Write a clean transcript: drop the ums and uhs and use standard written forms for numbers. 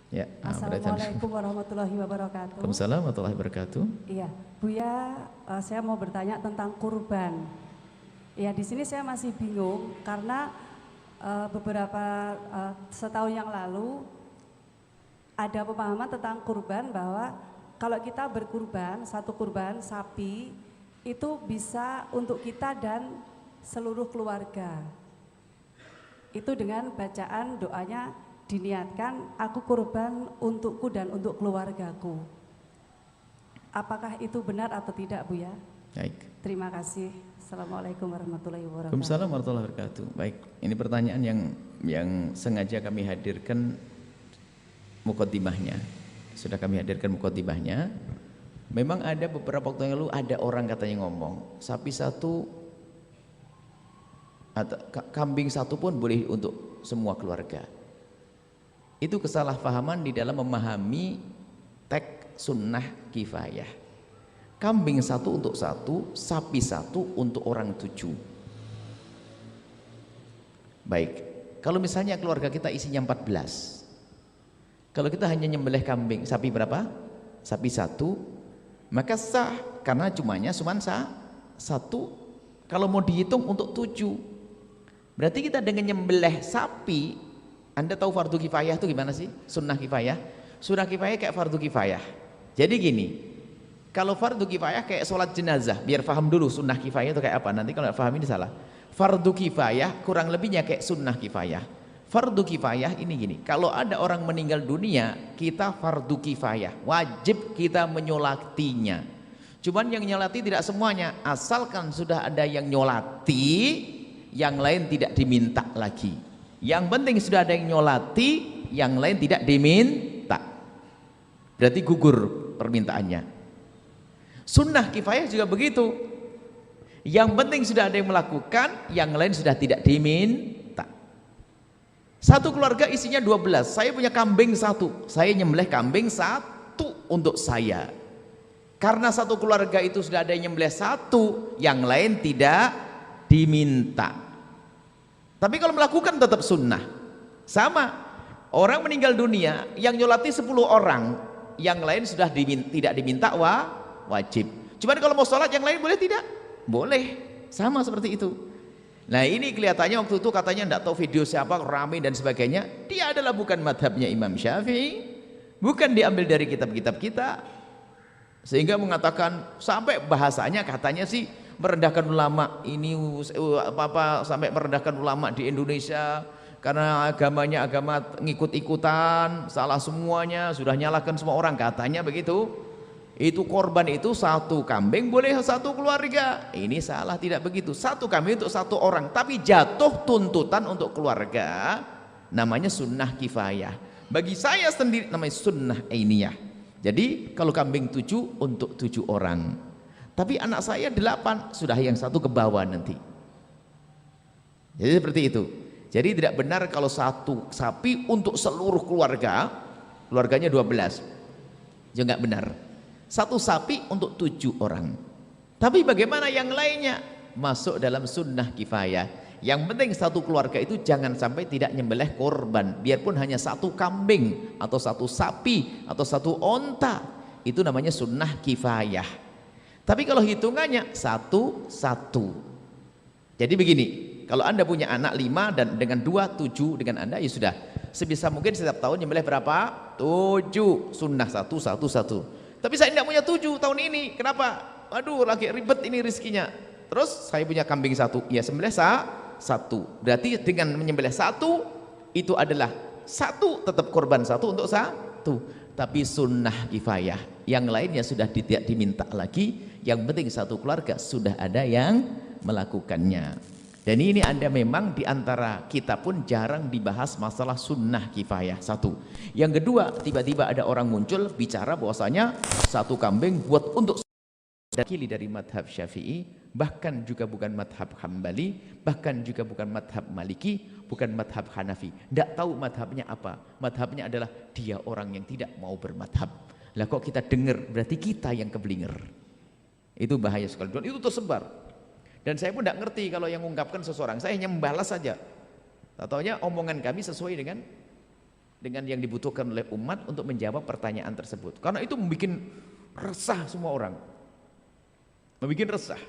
Ya, Assalamualaikum warahmatullahi wabarakatuh. Waalaikumsalam warahmatullahi wabarakatuh. Iya, Buya, saya mau bertanya tentang kurban. Ya, di sini saya masih bingung karena beberapa setahun yang lalu ada pemahaman tentang kurban bahwa kalau kita berkurban, satu kurban sapi itu bisa untuk kita dan seluruh keluarga. Itu dengan bacaan doanya diniatkan, aku kurban untukku dan untuk keluargaku. Apakah itu benar atau tidak, Buya? Baik. Terima kasih. Assalamualaikum warahmatullahi wabarakatuh. Waalaikumsalam warahmatullahi wabarakatuh. Baik, ini pertanyaan yang sengaja kami hadirkan mukaddimahnya. Sudah kami hadirkan mukaddimahnya. Memang ada beberapa waktu yang lalu ada orang katanya ngomong, sapi satu atau kambing satu pun boleh untuk semua keluarga. Itu kesalahpahaman di dalam memahami teks sunnah kifayah. Kambing satu untuk satu, sapi satu untuk orang 7. Baik, kalau misalnya keluarga kita isinya 14, kalau kita hanya nyembelih kambing, sapi berapa? Sapi satu, maka sah karena cuma satu. Kalau mau dihitung untuk 7, berarti kita dengan nyembelih sapi. Anda tahu fardu kifayah itu gimana sih? Sunnah kifayah. Sunnah kifayah kayak fardu kifayah. Jadi gini, kalau fardu kifayah kayak sholat jenazah, biar paham dulu sunnah kifayah itu kayak apa. Nanti kalau nggak paham ini salah. Fardu kifayah kurang lebihnya kayak sunnah kifayah. Fardu kifayah ini gini, kalau ada orang meninggal dunia, kita fardu kifayah, wajib kita menyolatinya. Cuman yang nyolati tidak semuanya, asalkan sudah ada yang nyolati, yang lain tidak diminta lagi. Yang penting sudah ada yang nyolati, yang lain tidak diminta, berarti gugur permintaannya. Sunnah kifayah juga begitu, yang penting sudah ada yang melakukan, yang lain sudah tidak diminta. Satu keluarga isinya 12, saya punya kambing satu, saya nyembelih kambing satu untuk saya, karena satu keluarga itu sudah ada yang nyembelih satu, yang lain tidak diminta. Tapi kalau melakukan tetap sunnah. Sama, orang meninggal dunia yang nyolati 10 orang, yang lain sudah tidak diminta wajib. Cuman kalau mau sholat yang lain boleh tidak? Boleh, sama seperti itu. Nah ini kelihatannya waktu itu katanya tidak tahu video siapa, rame dan sebagainya. Dia adalah bukan madhabnya Imam Syafi'i, bukan diambil dari kitab-kitab kita, sehingga mengatakan sampai bahasanya katanya sih merendahkan ulama. Ini sampai merendahkan ulama di Indonesia karena agamanya agama ngikut-ikutan, salah semuanya, sudah nyalakan semua orang, katanya begitu. Itu korban itu satu kambing boleh satu keluarga, ini salah, tidak begitu. Satu kambing untuk satu orang, tapi jatuh tuntutan untuk keluarga, namanya sunnah kifayah. Bagi saya sendiri namanya sunnah ainiyah. Jadi kalau kambing 7 untuk 7 orang, tapi anak saya 8, sudah yang satu ke bawah nanti. Jadi seperti itu. Jadi tidak benar kalau satu sapi untuk seluruh keluarga, keluarganya 12, juga nggak benar. Satu sapi untuk 7 orang. Tapi bagaimana yang lainnya? Masuk dalam sunnah kifayah. Yang penting satu keluarga itu jangan sampai tidak nyembelih korban, biarpun hanya satu kambing atau satu sapi atau satu onta, itu namanya sunnah kifayah. Tapi kalau hitungannya satu-satu. Jadi begini, kalau Anda punya anak 5 dan dengan 2, 7 dengan Anda, ya sudah. Sebisa mungkin setiap tahun nyembelih berapa? 7, sunnah satu. Tapi saya tidak punya 7 tahun ini, kenapa? Aduh lagi ribet ini rizkinya. Terus saya punya kambing 1, ya sembelih satu. Berarti dengan menyembelih 1, itu adalah 1 tetap korban 1 untuk 1. Tapi sunnah kifayah, yang lainnya sudah tidak diminta lagi, yang penting satu keluarga sudah ada yang melakukannya. Dan ini Anda memang diantara kita pun jarang dibahas masalah sunnah kifayah. Satu. Yang kedua, tiba-tiba ada orang muncul bicara bahwasanya satu kambing buat untuk dakili dari madhab Syafi'i, bahkan juga bukan madhab Hambali, bahkan juga bukan madhab Maliki, bukan madhab Hanafi. Tidak tahu madhabnya apa. Madhabnya adalah dia orang yang tidak mau bermadhab. Lah kok kita dengar, berarti kita yang keblinger. Itu bahaya sekali. Dan itu tersebar. Dan saya pun tidak ngerti kalau yang mengungkapkan seseorang, saya hanya membalas saja. Taunya omongan kami sesuai dengan dengan yang dibutuhkan oleh umat untuk menjawab pertanyaan tersebut. Karena itu membuat resah semua orang. Membuat resah.